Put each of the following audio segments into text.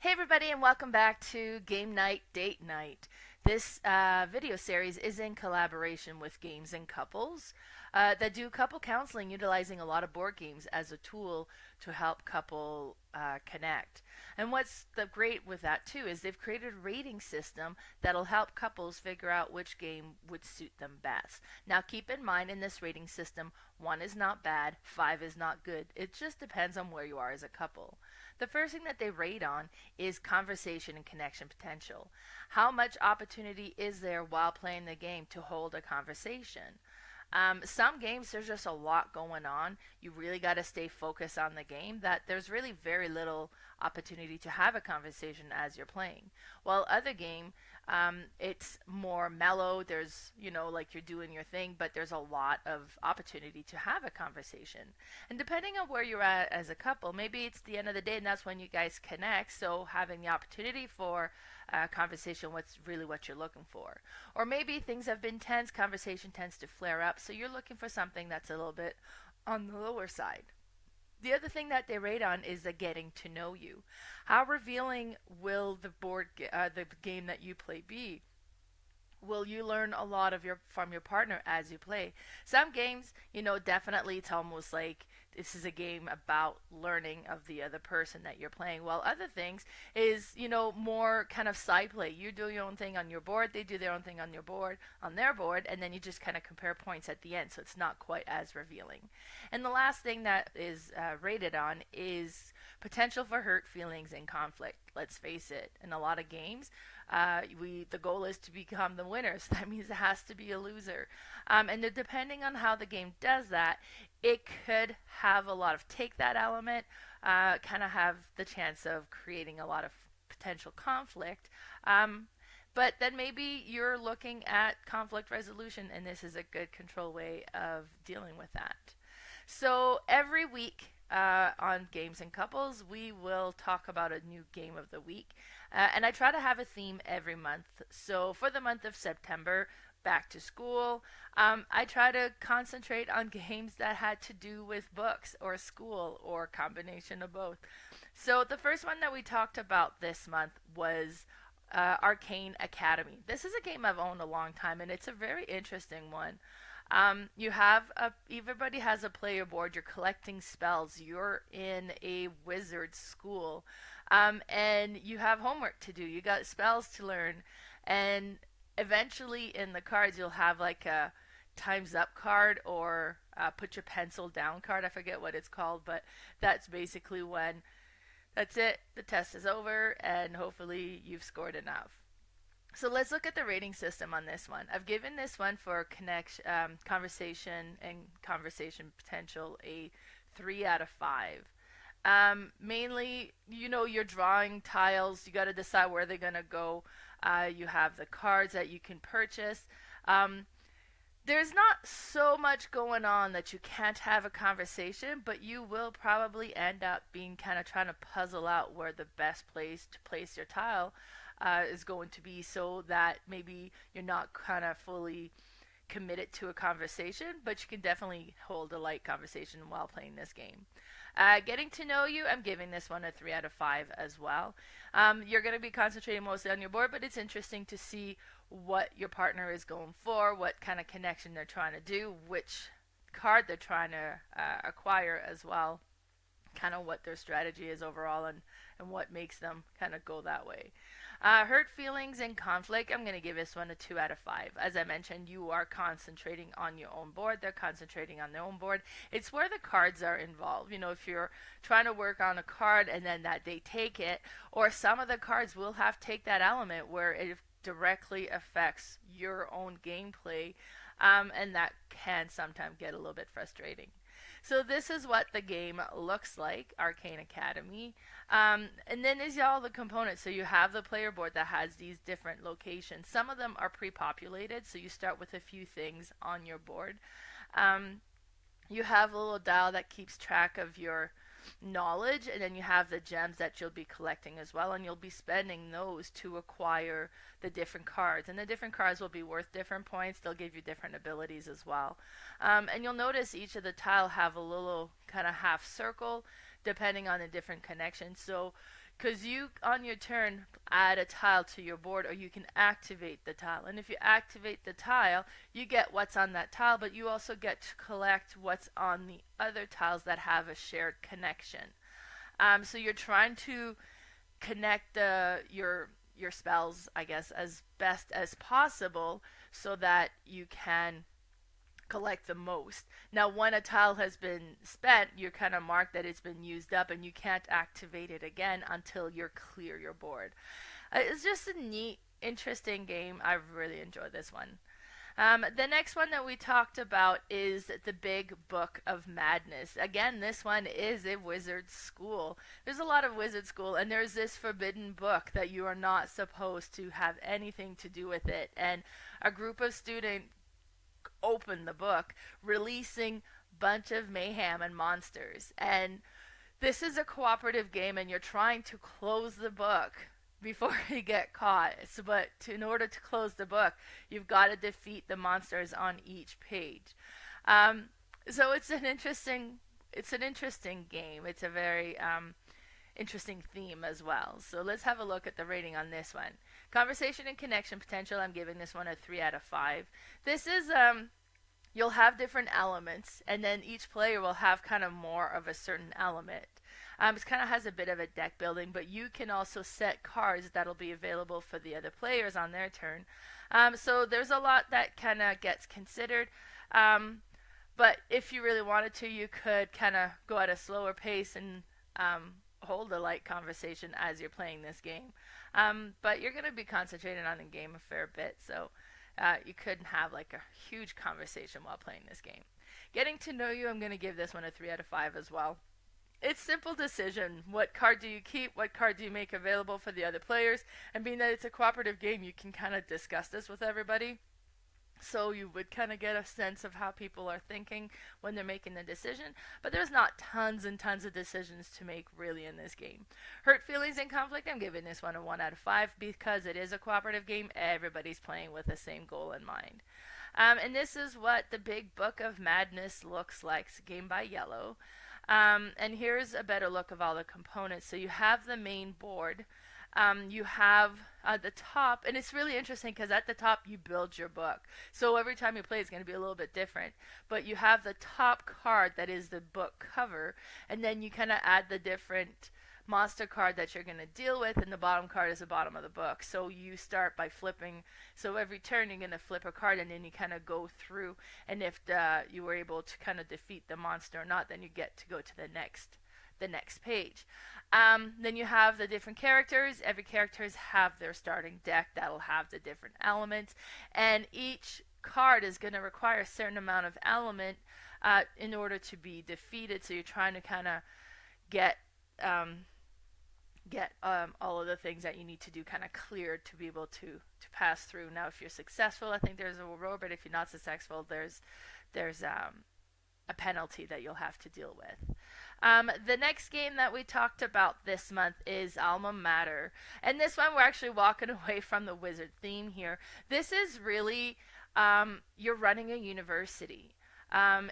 Hey everybody and welcome back to Game Night Date Night. This video series is in collaboration with Games and Couples that do couple counseling utilizing a lot of board games as a tool to help couple connect. And what's the great with that too is they've created a rating system that'll help couples figure out which game would suit them best. Now keep in mind in this rating system, 1 is not bad, 5 is not good. It just depends on where you are as a couple. The first thing that they rate on is conversation and connection potential. How much opportunity is there while playing the game to hold a conversation? Some games, there's just a lot going on. You really got to stay focused on the game, that there's really very little opportunity to have a conversation as you're playing. While other game, it's more mellow. There's, like you're doing your thing, but there's a lot of opportunity to have a conversation. And depending on where you're at as a couple, maybe it's the end of the day and that's when you guys connect. So having the opportunity for conversation, what's really what you're looking for. Or maybe things have been tense, conversation tends to flare up, so you're looking for something that's a little bit on the lower side. The other thing that they rate on is the getting to know you. How revealing will the game that you play be? Will you learn a lot from your partner as you play? Some games, definitely it's almost like this is a game about learning of the other person that you're playing. While other things is, more kind of side play. You do your own thing on your board, they do their own thing on their board, and then you just kind of compare points at the end, so it's not quite as revealing. And the last thing that is rated on is potential for hurt feelings and conflict. Let's face it, in a lot of games, the goal is to become the winner, so that means it has to be a loser. And depending on how the game does that, it could have a lot of take that element, kind of have the chance of creating a lot of potential conflict. But then maybe you're looking at conflict resolution, and this is a good control way of dealing with that. So every week on Games and Couples, we will talk about a new game of the week. And I try to have a theme every month. So for the month of September, back to school, I try to concentrate on games that had to do with books or school or combination of both. So the first one that we talked about this month was Arcane Academy. This is a game I've owned a long time, and it's a very interesting one. Everybody has a player board. You're collecting spells. You're in a wizard school, and you have homework to do. You got spells to learn, and eventually in the cards you'll have like a times up card or put your pencil down card. I forget what it's called, but that's basically when that's it. The test is over, and hopefully you've scored enough. So let's look at the rating system on this one. I've given this one for conversation and conversation potential a 3 out of 5. Mainly, you're drawing tiles. You got to decide where they're going to go. You have the cards that you can purchase. There's not so much going on that you can't have a conversation, but you will probably end up being kind of trying to puzzle out where the best place to place your tile is going to be, so that maybe you're not kind of fully committed to a conversation, but you can definitely hold a light conversation while playing this game. Getting to know you, I'm giving this one a 3 out of 5 as well. You're going to be concentrating mostly on your board, but it's interesting to see what your partner is going for, what kind of connection they're trying to do, which card they're trying to acquire as well, kind of what their strategy is overall, and what makes them kind of go that way. Hurt feelings and conflict, I'm going to give this one a 2 out of 5. As I mentioned, you are concentrating on your own board. They're concentrating on their own board. It's where the cards are involved. If you're trying to work on a card and then that they take it, or some of the cards will have take that element where it directly affects your own gameplay, and that can sometimes get a little bit frustrating. So this is what the game looks like, Arcane Academy. And then there's all the components. So you have the player board that has these different locations. Some of them are pre-populated, so you start with a few things on your board. You have a little dial that keeps track of your knowledge, and then you have the gems that you'll be collecting as well, and you'll be spending those to acquire the different cards, and the different cards will be worth different points. They'll give you different abilities as well. And you'll notice each of the tile have a little kind of half circle depending on the different connections. So because you on your turn add a tile to your board, or you can activate the tile, and if you activate the tile you get what's on that tile, but you also get to collect what's on the other tiles that have a shared connection. So you're trying to connect your spells, I guess, as best as possible so that you can collect the most. Now, when a tile has been spent, you're kind of marked that it's been used up, and you can't activate it again until you clear your board. It's just a neat, interesting game. I really enjoyed this one. The next one that we talked about is the Big Book of Madness. Again, this one is a wizard school. There's a lot of wizard school, and there's this forbidden book that you are not supposed to have anything to do with it. And a group of students open the book, releasing bunch of mayhem and monsters. And this is a cooperative game, and you're trying to close the book before you get caught. So, but in order to close the book, you've got to defeat the monsters on each page. So it's an interesting game. It's a very interesting theme as well. So let's have a look at the rating on this one. Conversation and connection potential, I'm giving this one a 3 out of 5. This is you'll have different elements, and then each player will have kind of more of a certain element. It kind of has a bit of a deck building, but you can also set cards that'll be available for the other players on their turn. So there's a lot that kind of gets considered. But if you really wanted to, you could kind of go at a slower pace and hold a light conversation as you're playing this game. But you're going to be concentrating on the game a fair bit, so you couldn't have like a huge conversation while playing this game. Getting to know you, I'm going to give this one a 3 out of 5 as well. It's simple decision. What card do you keep? What card do you make available for the other players? And being that it's a cooperative game, you can kind of discuss this with everybody. So you would kind of get a sense of how people are thinking when they're making the decision. But there's not tons and tons of decisions to make really in this game. Hurt feelings and conflict, I'm giving this one a 1 out of 5 because it is a cooperative game. Everybody's playing with the same goal in mind. And this is what the Big Book of Madness looks like. It's a game by Yellow. And here's a better look of all the components. So you have the main board. You have the top, and it's really interesting because at the top you build your book. So every time you play it's going to be a little bit different. But you have the top card that is the book cover, and then you kind of add the different monster card that you're going to deal with, and the bottom card is the bottom of the book. So you start by flipping. So every turn you're going to flip a card, and then you kind of go through, and if you were able to kind of defeat the monster or not, then you get to go to the next page. Then you have the different characters. Every characters have their starting deck that'll have the different elements, and each card is going to require a certain amount of element in order to be defeated. So you're trying to kind of get all of the things that you need to do kind of cleared to be able to pass through. Now, if you're successful, I think there's a reward, but if you're not successful, there's a penalty that you'll have to deal with. The next game that we talked about this month is Alma Mater. And this one, we're actually walking away from the wizard theme here. This is really, you're running a university.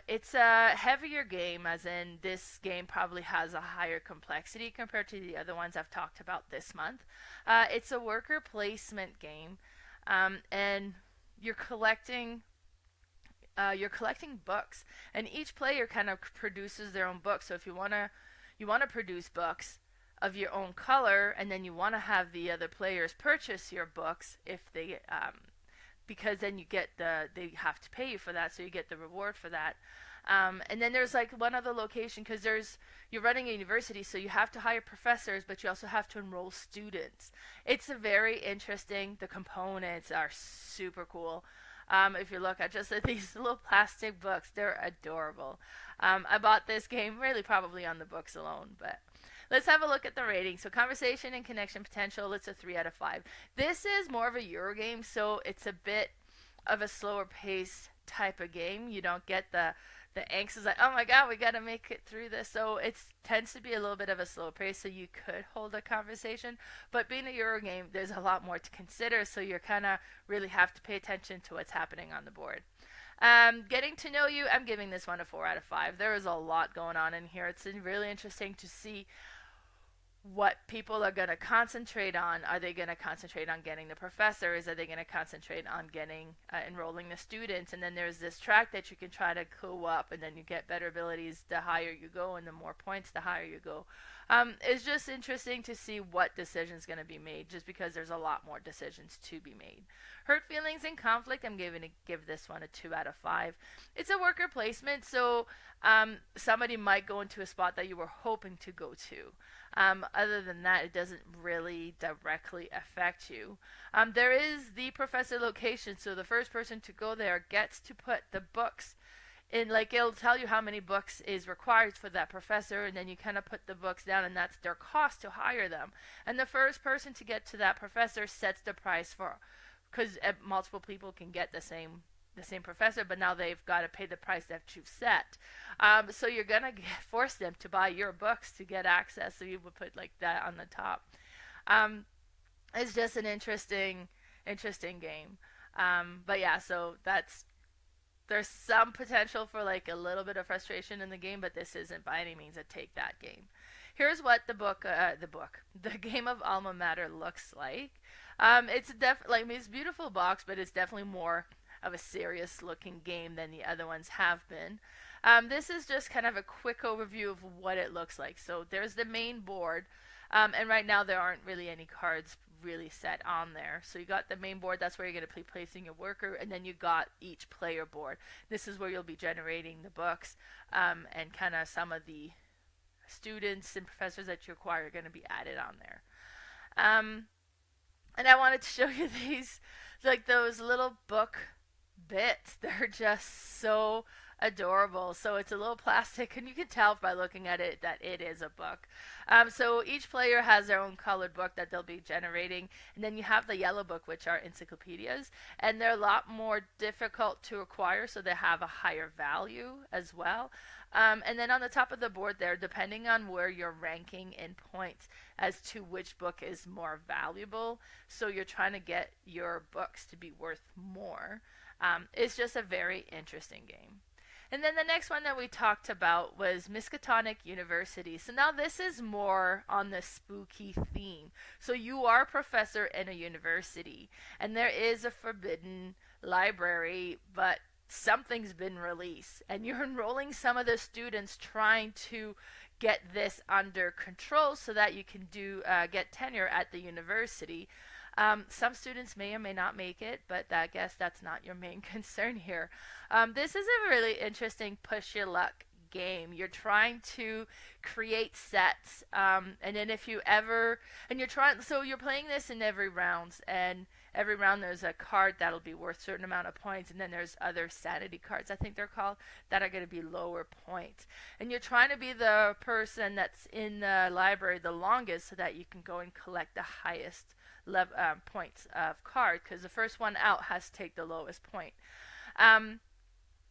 It's a heavier game, as in this game probably has a higher complexity compared to the other ones I've talked about this month. It's a worker placement game, and you're collecting books, and each player kind of produces their own book. So if you want to produce books of your own color, and then you want to have the other players purchase your books if they because then you get they have to pay you for that, so you get the reward for that. And then there's like one other location, because you're running a university, so you have to hire professors, but you also have to enroll students. It's a very interesting. The components are super cool. If you look at just these little plastic books, they're adorable. I bought this game really probably on the books alone, but let's have a look at the rating. So conversation and connection potential, it's a 3 out of 5. This is more of a Euro game, so it's a bit of a slower pace type of game. You don't get the angst is like, oh my god, we got to make it through this. So it tends to be a little bit of a slow pace, so you could hold a conversation. But being a Euro game, there's a lot more to consider, so you kind of really have to pay attention to what's happening on the board. Getting to know you, I'm giving this one a 4 out of 5. There is a lot going on in here. It's really interesting to see what people are going to concentrate on. Are they going to concentrate on getting the professors? Are they going to concentrate on getting enrolling the students? And then there's this track that you can try to go up, and then you get better abilities the higher you go, and the more points the higher you go. It's just interesting to see what decisions going to be made, just because there's a lot more decisions to be made. Hurt feelings and conflict, I'm going to give this one a 2 out of 5. It's a worker placement, so somebody might go into a spot that you were hoping to go to. Other than that, it doesn't really directly affect you. There is the professor location, so the first person to go there gets to put the books in, like, it'll tell you how many books is required for that professor, and then you kind of put the books down, and that's their cost to hire them. And the first person to get to that professor sets the price for, because multiple people can get the same professor, but now they've got to pay the price that you've set. So you're gonna force them to buy your books to get access. So you would put like that on the top. It's just an interesting game. But yeah, so there's some potential for like a little bit of frustration in the game, but this isn't by any means a take that game. Here's what the game of Alma Mater looks like. It's it's a beautiful box, but it's definitely more of a serious looking game than the other ones have been. This is just kind of a quick overview of what it looks like. So there's the main board, and right now there aren't really any cards really set on there. So you got the main board, that's where you're going to be placing your worker, and then you got each player board. This is where you'll be generating the books, and kind of some of the students and professors that you acquire are going to be added on there. And I wanted to show you these, like those little book bits. They're just so adorable. So it's a little plastic, and you can tell by looking at it that it is a book. So each player has their own colored book that they'll be generating, and then you have the yellow book, which are encyclopedias, and they're a lot more difficult to acquire, so they have a higher value as well. And then on the top of the board there, depending on where you're ranking in points as to which book is more valuable, so you're trying to get your books to be worth more. It's just a very interesting game. And then the next one that we talked about was Miskatonic University. So now this is more on the spooky theme. So you are a professor in a university, and there is a forbidden library, but something's been released, and you're enrolling some of the students trying to get this under control so that you can get tenure at the university. Some students may or may not make it, but I guess that's not your main concern here. This is a really interesting push your luck game. You're trying to create sets, and then if you ever, and so you're playing this in every round, and every round there's a card that'll be worth a certain amount of points, and then there's other sanity cards, I think they're called, that are going to be lower points. And you're trying to be the person that's in the library the longest so that you can go and collect the highest points of card, because the first one out has to take the lowest point.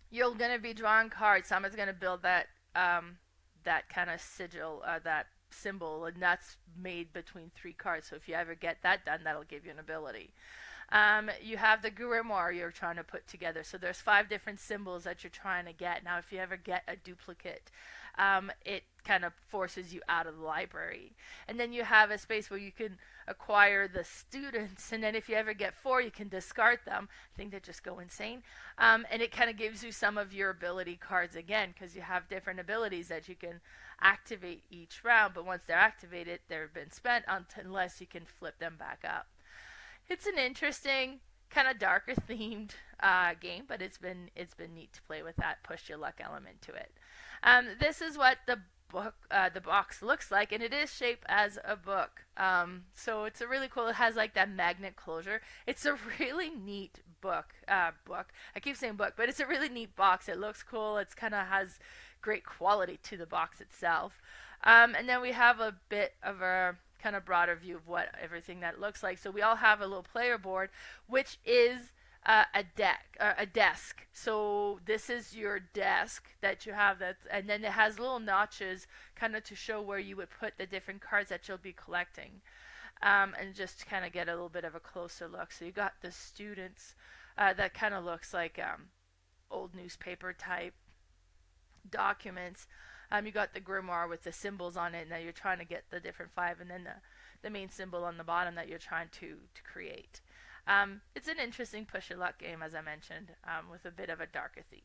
You're going to be drawing cards. Someone's going to build that kind of sigil, that symbol, and that's made between 3 cards. So if you ever get that done, that'll give you an ability. You have the grimoire you're trying to put together. So there's 5 different symbols that you're trying to get. Now, if you ever get a duplicate, it kind of forces you out of the library. And then you have a space where you can acquire the students, and then if you ever get 4, you can discard them. I think they just go insane. And it kind of gives you some of your ability cards again, because you have different abilities that you can activate each round, but once they're activated, they've been spent unless you can flip them back up. It's an interesting, kind of darker themed game, but it's been neat to play with that push your luck element to it. This is what the box looks like, and it is shaped as a book. So it's a really cool. It has like that magnet closure. It's a really neat book. I keep saying book, but it's a really neat box. It looks cool. It's kind of has great quality to the box itself. And then we have a bit of a kind of broader view of what everything that looks like. So we all have a little player board, which is a desk. So this is your desk that you have, and then it has little notches kind of to show where you would put the different cards that you'll be collecting, and just to kind of get a little bit of a closer look. So you got the students, that kind of looks like old newspaper type documents. You got the grimoire with the symbols on it, and now you're trying to get the different 5, and then the main symbol on the bottom that you're trying to create. It's an interesting push your luck game, as I mentioned, with a bit of a darker theme.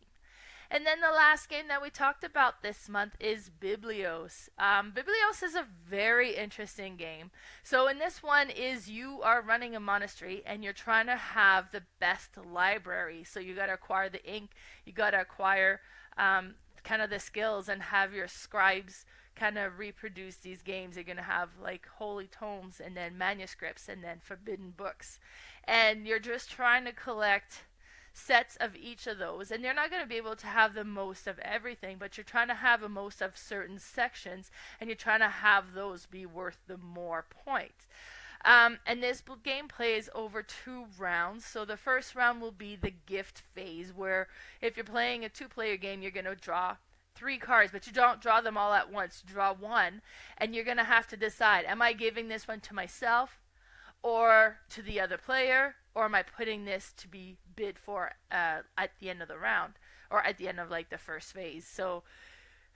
And then the last game that we talked about this month is Biblios. Biblios is a very interesting game. So in this one is you are running a monastery and you're trying to have the best library. So you got to acquire the ink, you got to acquire kind of the skills and have your scribes kind of reproduce these games. You're going to have like holy tomes and then manuscripts and then forbidden books. And you're just trying to collect sets of each of those, and you're not going to be able to have the most of everything, but you're trying to have the most of certain sections, and you're trying to have those be worth the more points. And this game plays over 2 rounds. So the first round will be the gift phase, where if you're playing a 2-player game, you're going to draw 3 cards, but you don't draw them all at once. You draw one, and you're going to have to decide, am I giving this one to myself or to the other player, or am I putting this to be bid for at the end of the round, or at the end of like the first phase? So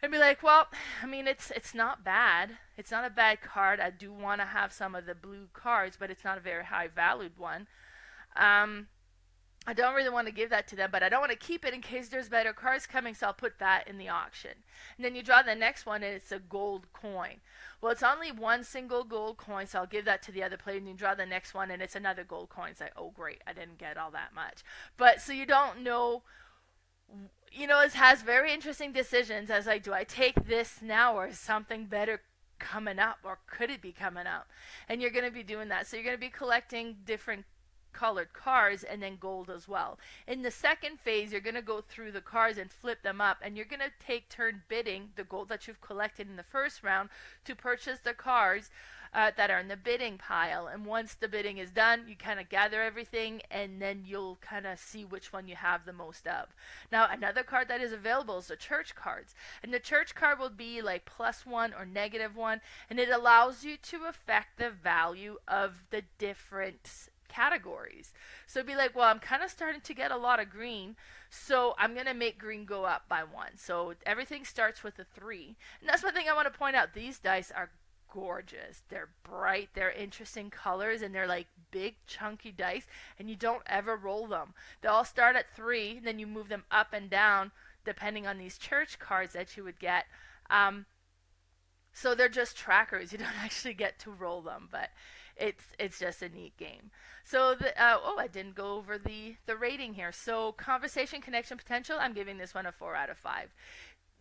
I'd be like, well, I mean, it's not bad. It's not a bad card. I do want to have some of the blue cards, but it's not a very high valued one. I don't really want to give that to them, but I don't want to keep it in case there's better cards coming, so I'll put that in the auction. And then you draw the next one, and it's a gold coin. Well, it's only one single gold coin, so I'll give that to the other player, and you draw the next one, and it's another gold coin. It's like, oh, great, I didn't get all that much. But so you don't know, you know, it has very interesting decisions as like, do I take this now, or is something better coming up, or could it be coming up? And you're going to be doing that. So you're going to be collecting different colored cards and then gold as well. In the second phase, you're going to go through the cards and flip them up, and you're going to take turn bidding the gold that you've collected in the first round to purchase the cards that are in the bidding pile. And once the bidding is done, you kind of gather everything, and then you'll kind of see which one you have the most of. Now, another card that is available is the church cards, and the church card will be like +1 or -1, and it allows you to affect the value of the different categories. So be like, well, I'm kind of starting to get a lot of green, so I'm going to make green go up by 1. So everything starts with a 3. And that's one thing I want to point out. These dice are gorgeous. They're bright, they're interesting colors, and they're like big chunky dice, and you don't ever roll them. They all start at 3, then you move them up and down depending on these church cards that you would get. So they're just trackers. You don't actually get to roll them, but it's just a neat game. So I didn't go over the rating here. So conversation, connection, potential, I'm giving this one a 4 out of 5.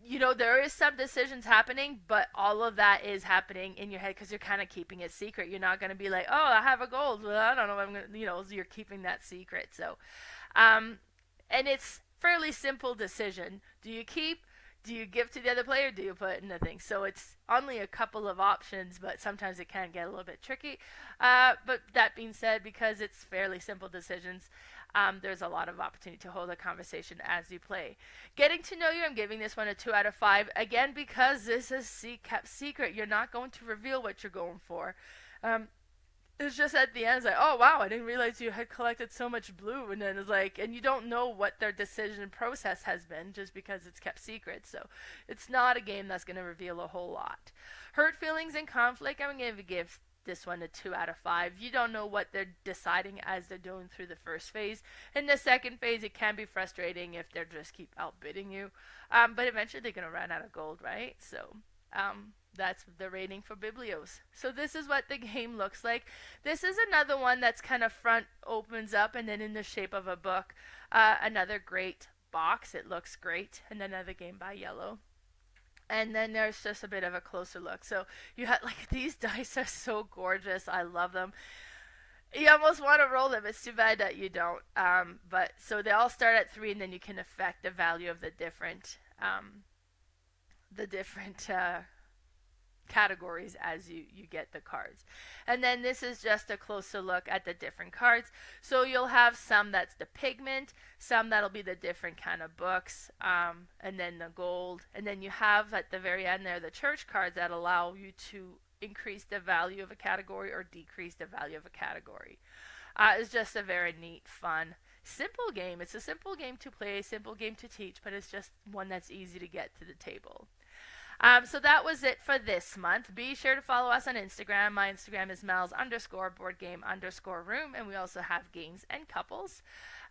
You know, there is some decisions happening, but all of that is happening in your head because you're kind of keeping it secret. You're not going to be like, oh, I have a gold. Well, I don't know if I'm going to, you know, you're keeping that secret. So, and it's fairly simple decision. Do you keep? Do you give to the other player? Do you put in the thing? So it's only a couple of options, but sometimes it can get a little bit tricky. But that being said, because it's fairly simple decisions, there's a lot of opportunity to hold a conversation as you play. Getting to know you, I'm giving this one a 2 out of 5. Again, because this is kept secret, you're not going to reveal what you're going for. It's just at the end, it's like, oh wow, I didn't realize you had collected so much blue, and then it's like, and you don't know what their decision process has been just because it's kept secret. So it's not a game that's going to reveal a whole lot. Hurt feelings and conflict, I'm going to give this one a 2 out of 5. You don't know what they're deciding as they're going through the first phase. In the second phase, it can be frustrating if they just keep outbidding you, but eventually they're going to run out of gold, right? So that's the rating for Biblios. So this is what the game looks like. This is another one that's kind of front opens up and then in the shape of a book. Another great box. It looks great. And another game by Yellow. And then there's just a bit of a closer look. So you have like these dice are so gorgeous. I love them. You almost want to roll them. It's too bad that you don't. But so they all start at 3, and then you can affect the value of the different categories as you get the cards. And then this is just a closer look at the different cards. So you'll have some that's the pigment, some that'll be the different kind of books, and then the gold, and then you have at the very end there the church cards that allow you to increase the value of a category or decrease the value of a category. It's just a very neat, fun, simple game. It's a simple game to play, simple game to teach, but it's just one that's easy to get to the table. So that was it for this month. Be sure to follow us on Instagram. My Instagram is Mel's_boardgame_room, and we also have Games and Couples.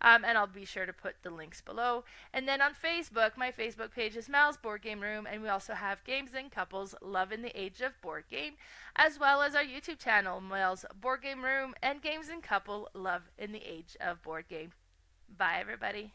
And I'll be sure to put the links below. And then on Facebook, my Facebook page is Mel's Board Game Room, and we also have Games and Couples Love in the Age of Board Game, as well as our YouTube channel, Mel's Board Game Room and Games and Couple Love in the Age of Board Game. Bye, everybody.